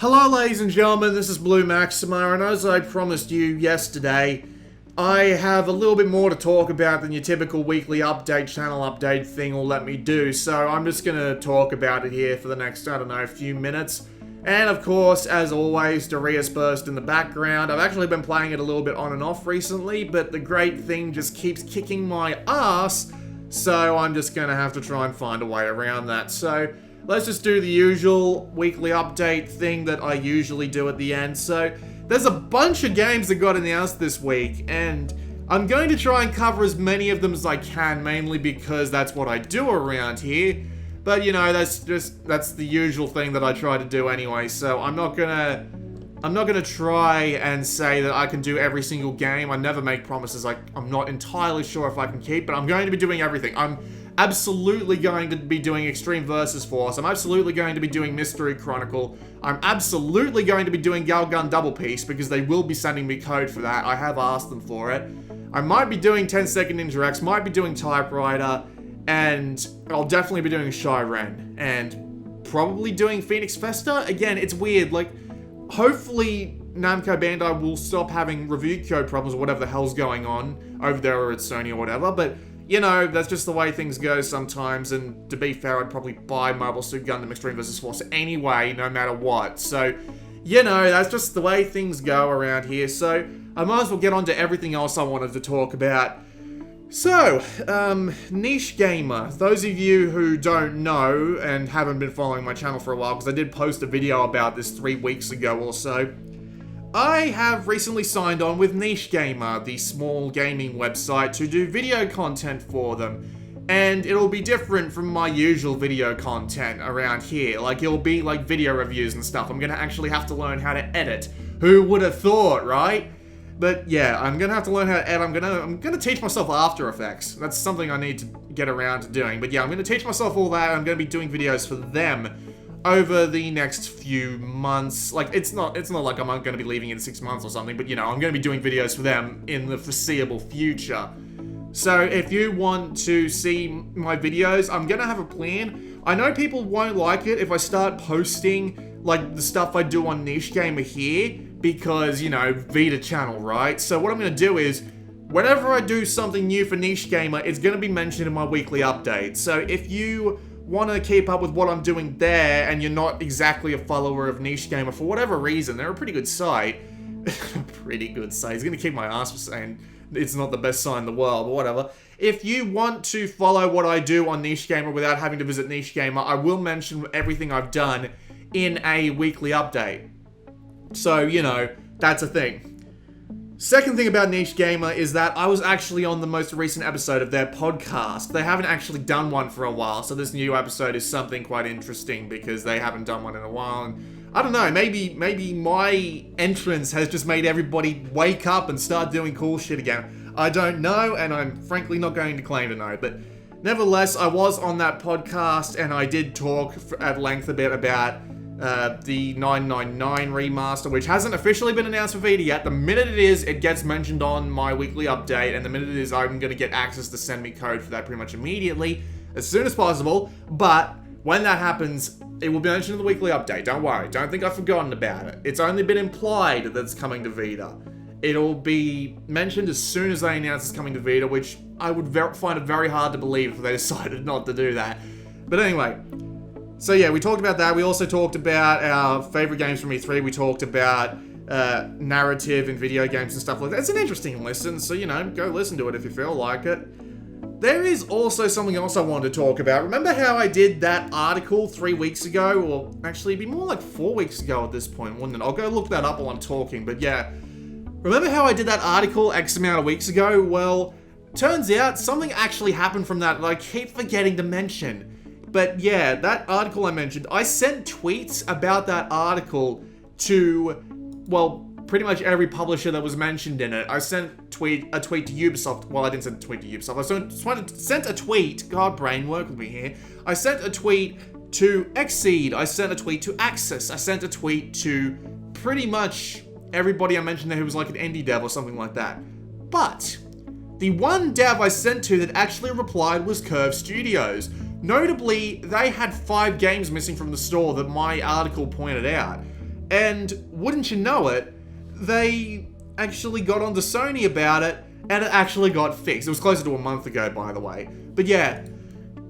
Hello ladies and gentlemen, this is Blue Maxima, and as I promised you yesterday, I have a little bit more to talk about than your typical weekly update, channel update thing will let me do, so I'm just gonna talk about it here for the next, I don't know, few minutes. And of course, as always, Darius burst in the background. I've actually been playing it a little bit on and off recently, but the great thing just keeps kicking my ass, so I'm just gonna have to try and find a way around that. So let's just do the usual weekly update thing that I usually do at the end. So there's a bunch of games that got announced this week, and I'm going to try and cover as many of them as I can, mainly because that's what I do around here. But you know, that's the usual thing that I try to do anyway, so I'm not gonna try and say that I can do every single game. I never make promises I'm not entirely sure if I can keep, but I'm going to be doing everything. I'm absolutely going to be doing Extreme Versus Force. I'm absolutely going to be doing Mystery Chronicle. I'm absolutely going to be doing Galgun Double Piece, because they will be sending me code for that. I have asked them for it. I might be doing 10 Second Ninja X, might be doing Typewriter, and I'll definitely be doing Shyren, and probably doing Phoenix Festa. Again, it's weird, like, hopefully Namco Bandai will stop having review code problems or whatever the hell's going on over there or at Sony or whatever, but you know, that's just the way things go sometimes, and to be fair, I'd probably buy Mobile Suit Gundam Extreme vs. Force anyway, no matter what. So, you know, that's just the way things go around here. So, I might as well get on to everything else I wanted to talk about. So, Niche Gamer. Those of you who don't know and haven't been following my channel for a while, because I did post a video about this 3 weeks ago or so, I have recently signed on with Niche Gamer, the small gaming website, to do video content for them. And it'll be different from my usual video content around here. Like, it'll be like video reviews and stuff. I'm gonna actually have to learn how to edit. Who would have thought, right? But yeah, I'm gonna have to learn how to edit. I'm gonna teach myself After Effects. That's something I need to get around to doing. But yeah, I'm gonna teach myself all that. I'm gonna be doing videos for them over the next few months. Like, it's not like I'm going to be leaving in 6 months or something, but you know, I'm going to be doing videos for them in the foreseeable future. So if you want to see my videos, I'm going to have a plan. I know people won't like it if I start posting like the stuff I do on Niche Gamer here, because, you know, Vita channel, right? So what I'm going to do is, whenever I do something new for Niche Gamer, it's going to be mentioned in my weekly update. So if you want to keep up with what I'm doing there, and you're not exactly a follower of Niche Gamer for whatever reason, they're a pretty good site. Pretty good site. He's going to keep my ass for saying it's not the best site in the world, but whatever. If you want to follow what I do on Niche Gamer without having to visit Niche Gamer, I will mention everything I've done in a weekly update. So, you know, that's a thing. Second thing about Niche Gamer is that I was actually on the most recent episode of their podcast. They haven't actually done one for a while, so this new episode is something quite interesting because they haven't done one in a while. And I don't know, maybe my entrance has just made everybody wake up and start doing cool shit again. I don't know, and I'm frankly not going to claim to know, but nevertheless, I was on that podcast and I did talk at length a bit about the 999 remaster, which hasn't officially been announced for Vita yet. The minute it is, it gets mentioned on my weekly update, and the minute it is, I'm going to get access to send me code for that pretty much immediately, as soon as possible. But when that happens, it will be mentioned in the weekly update. Don't worry, don't think I've forgotten about it. It's only been implied that it's coming to Vita. It'll be mentioned as soon as they announce it's coming to Vita, which I would find it very hard to believe if they decided not to do that. But anyway, so yeah, we talked about that. We also talked about our favorite games from E3. We talked about narrative in video games and stuff like that. It's an interesting listen, so you know, go listen to it if you feel like it. There is also something else I wanted to talk about. Remember how I did that article 3 weeks ago? Or actually, it'd be more like 4 weeks ago at this point, wouldn't it? I'll go look that up while I'm talking, but yeah. Remember how I did that article X amount of weeks ago? Well, turns out something actually happened from that I keep forgetting to mention. But yeah, that article I mentioned, I sent tweets about that article to, well, pretty much every publisher that was mentioned in it. I sent a tweet to Ubisoft. Well, I didn't send a tweet to Ubisoft. I sent a tweet. God, brain, work with me here. I sent a tweet to Xseed. I sent a tweet to Axis. I sent a tweet to pretty much everybody I mentioned there who was like an indie dev or something like that. But the one dev I sent to that actually replied was Curve Studios. Notably, they had 5 games missing from the store that my article pointed out. And wouldn't you know it, they actually got onto Sony about it, and it actually got fixed. It was closer to a month ago, by the way. But yeah,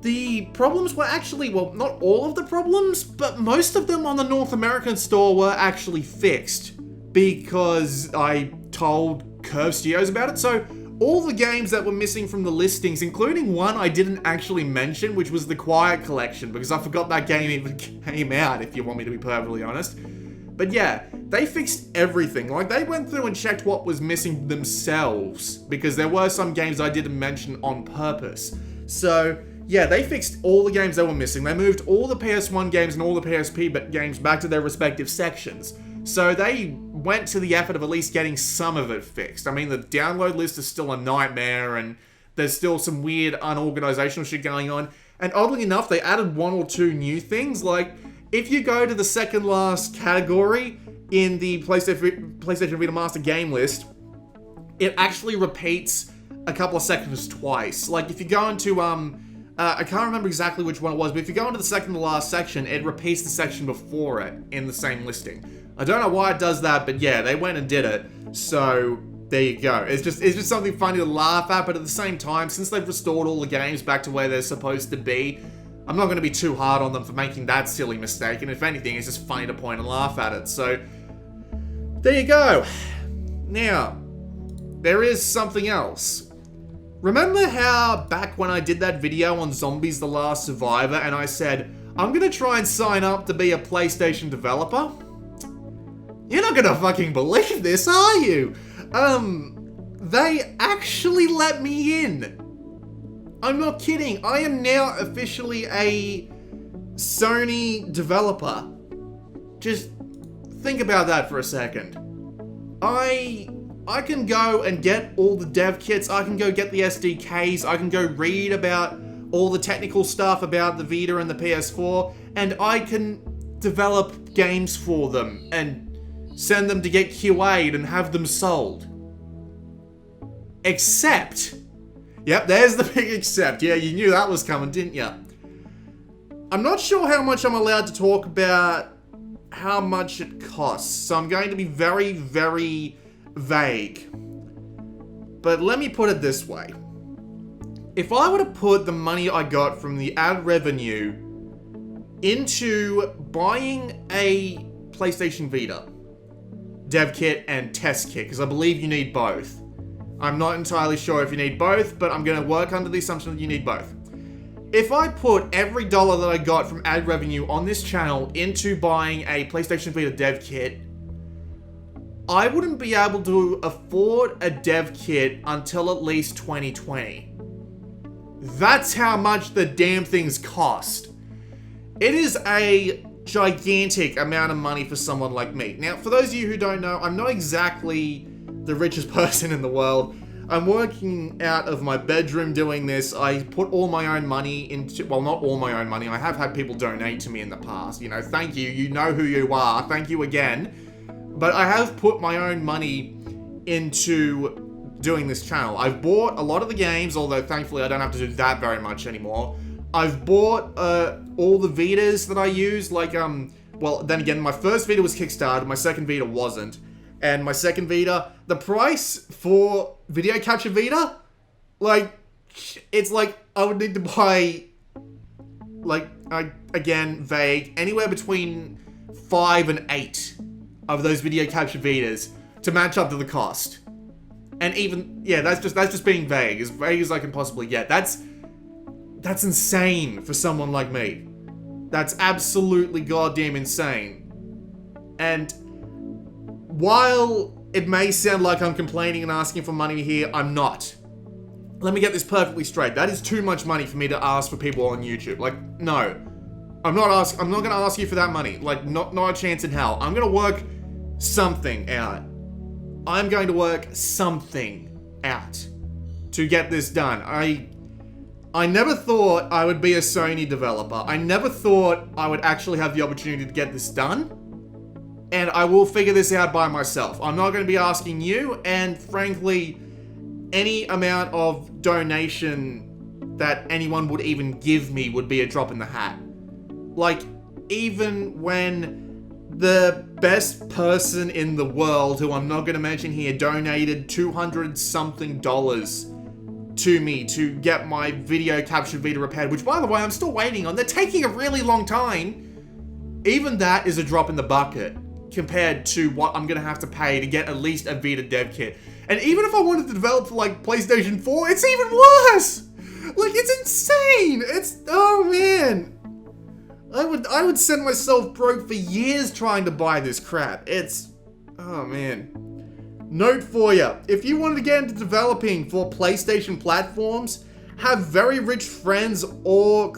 the problems were actually, well, not all of the problems, but most of them on the North American store were actually fixed because I told Curve Studios about it. So all the games that were missing from the listings, including one I didn't actually mention, which was the Quiet Collection, because I forgot that game even came out, if you want me to be perfectly honest. But yeah, they fixed everything. Like, they went through and checked what was missing themselves, because there were some games I didn't mention on purpose. So yeah, they fixed all the games that were missing. They moved all the PS1 games and all the PSP games back to their respective sections. So they went to the effort of at least getting some of it fixed. I mean, the download list is still a nightmare, and there's still some weird unorganizational shit going on. And oddly enough, they added one or two new things. Like, if you go to the second last category in the PlayStation Vita Master game list, it actually repeats a couple of sections twice. Like, if you go into, I can't remember exactly which one it was, but if you go into the second to last section, it repeats the section before it in the same listing. I don't know why it does that, but yeah, they went and did it. So there you go. It's just something funny to laugh at, but at the same time, since they've restored all the games back to where they're supposed to be, I'm not going to be too hard on them for making that silly mistake. And if anything, it's just funny to point and laugh at it. So there you go. Now, there is something else. Remember how back when I did that video on Zombies The Last Survivor and I said, I'm gonna try and sign up to be a PlayStation developer? You're not gonna fucking believe this, are you? They actually let me in. I'm not kidding. I am now officially a Sony developer. Just think about that for a second. I can go and get all the dev kits, I can go get the SDKs, I can go read about all the technical stuff about the Vita and the PS4, and I can develop games for them and send them to get QA'd and have them sold. Except, yep, there's the big except. Yeah, you knew that was coming, didn't you? I'm not sure how much I'm allowed to talk about how much it costs, so I'm going to be very, very vague. But let me put it this way. If I were to put the money I got from the ad revenue into buying a PlayStation Vita dev kit and test kit, because I believe you need both. I'm not entirely sure if you need both, but I'm going to work under the assumption that you need both. If I put every dollar that I got from ad revenue on this channel into buying a PlayStation Vita dev kit, I wouldn't be able to afford a dev kit until at least 2020. That's how much the damn things cost. It is a gigantic amount of money for someone like me. Now, for those of you who don't know, I'm not exactly the richest person in the world. I'm working out of my bedroom doing this. I put all my own money into, well, not all my own money. I have had people donate to me in the past. You know, thank you. You know who you are. Thank you again. But I have put my own money into doing this channel. I've bought a lot of the games, although thankfully I don't have to do that very much anymore. I've bought all the Vitas that I use, like, well, then again, my first Vita was Kickstarted, my second Vita wasn't. And my second Vita, the price for Video Capture Vita, like, it's like, I would need to buy, like, again, vague, anywhere between 5 and 8 of those Video Capture Vitas to match up to the cost. And even, yeah, that's just being vague as I can possibly get. That's insane for someone like me. That's absolutely goddamn insane. And while it may sound like I'm complaining and asking for money here, I'm not. Let me get this perfectly straight. That is too much money for me to ask for people on YouTube. Like, no. I'm not gonna ask you for that money. Like, not a chance in hell. I'm gonna work something out. I'm going to work something out to get this done. I never thought I would be a Sony developer. I never thought I would actually have the opportunity to get this done. And I will figure this out by myself. I'm not going to be asking you, and frankly, any amount of donation that anyone would even give me would be a drop in the hat. Like, even when the best person in the world, who I'm not going to mention here, donated $200-something to me to get my video capture Vita repaired, which, by the way, I'm still waiting on. They're taking a really long time. Even that is a drop in the bucket compared to what I'm going to have to pay to get at least a Vita dev kit. And even if I wanted to develop for, like, PlayStation 4, it's even worse! Like, it's insane! Oh, man. I would send myself broke for years trying to buy this crap. Oh, man. Note for you, if you wanted to get into developing for PlayStation platforms, have very rich friends or,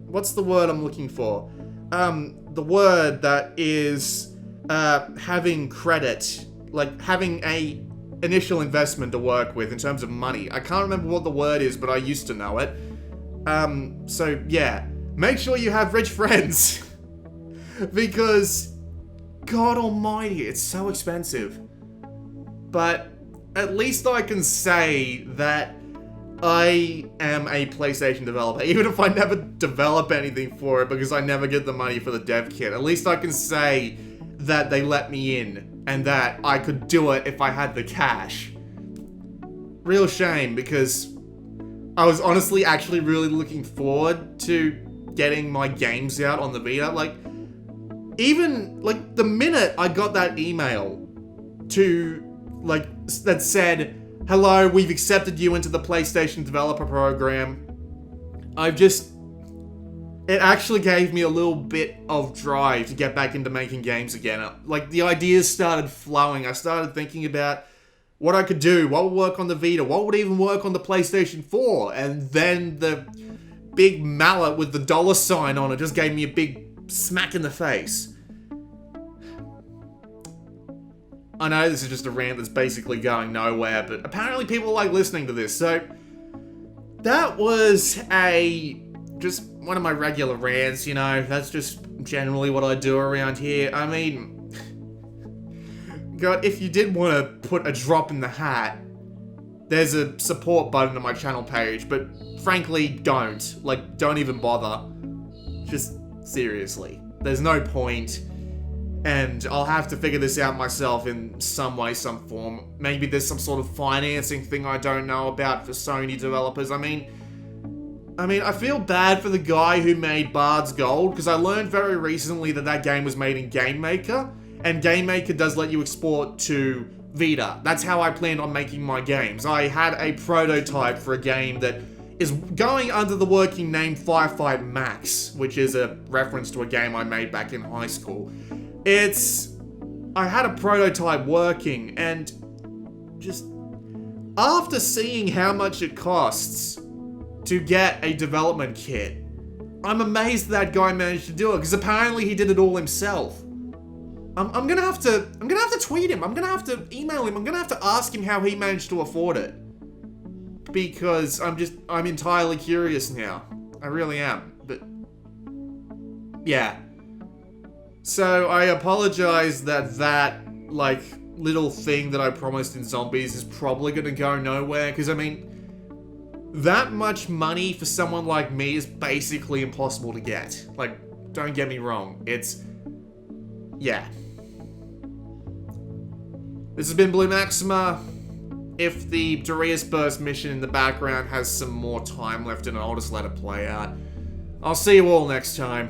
what's the word I'm looking for? The word that is, having credit, like having a initial investment to work with in terms of money. I can't remember what the word is, but I used to know it. So yeah, make sure you have rich friends because God almighty, it's so expensive. But at least I can say that I am a PlayStation developer, even if I never develop anything for it because I never get the money for the dev kit. At least I can say that they let me in and that I could do it if I had the cash. Real shame, because I was honestly actually really looking forward to getting my games out on the Vita. Like, even, like, the minute I got that email that said, hello, we've accepted you into the PlayStation developer program, it actually gave me a little bit of drive to get back into making games again. Like, the ideas started flowing. I started thinking about what I could do, what would work on the Vita, what would even work on the PlayStation 4, and then the big mallet with the $sign on it just gave me a big smack in the face. I know this is just a rant that's basically going nowhere, but apparently people like listening to this, so that was just one of my regular rants, you know, that's just generally what I do around here. I mean, God, if you did want to put a drop in the hat, there's a support button on my channel page, but frankly, don't. Like, don't even bother. Just, seriously. There's no point. And I'll have to figure this out myself in some way, some form. Maybe there's some sort of financing thing I don't know about for Sony developers. I mean, I feel bad for the guy who made Bard's Gold, because I learned very recently that game was made in GameMaker, and GameMaker does let you export to Vita. That's how I planned on making my games. I had a prototype for a game that is going under the working name Firefight Max, which is a reference to a game I made back in high school. I had a prototype working, and just after seeing how much it costs to get a development kit, I'm amazed that guy managed to do it, because apparently he did it all himself. I'm gonna have to tweet him, I'm gonna have to email him, I'm gonna have to ask him how he managed to afford it. Because I'm entirely curious now. I really am, but yeah. So I apologize that like little thing that I promised in Zombies is probably gonna go nowhere, because I mean, that much money for someone like me is basically impossible to get. Like, don't get me wrong, yeah. This has been Blue Maxima. If the Darius Burst mission in the background has some more time left in it, I'll just let it play out. I'll see you all next time.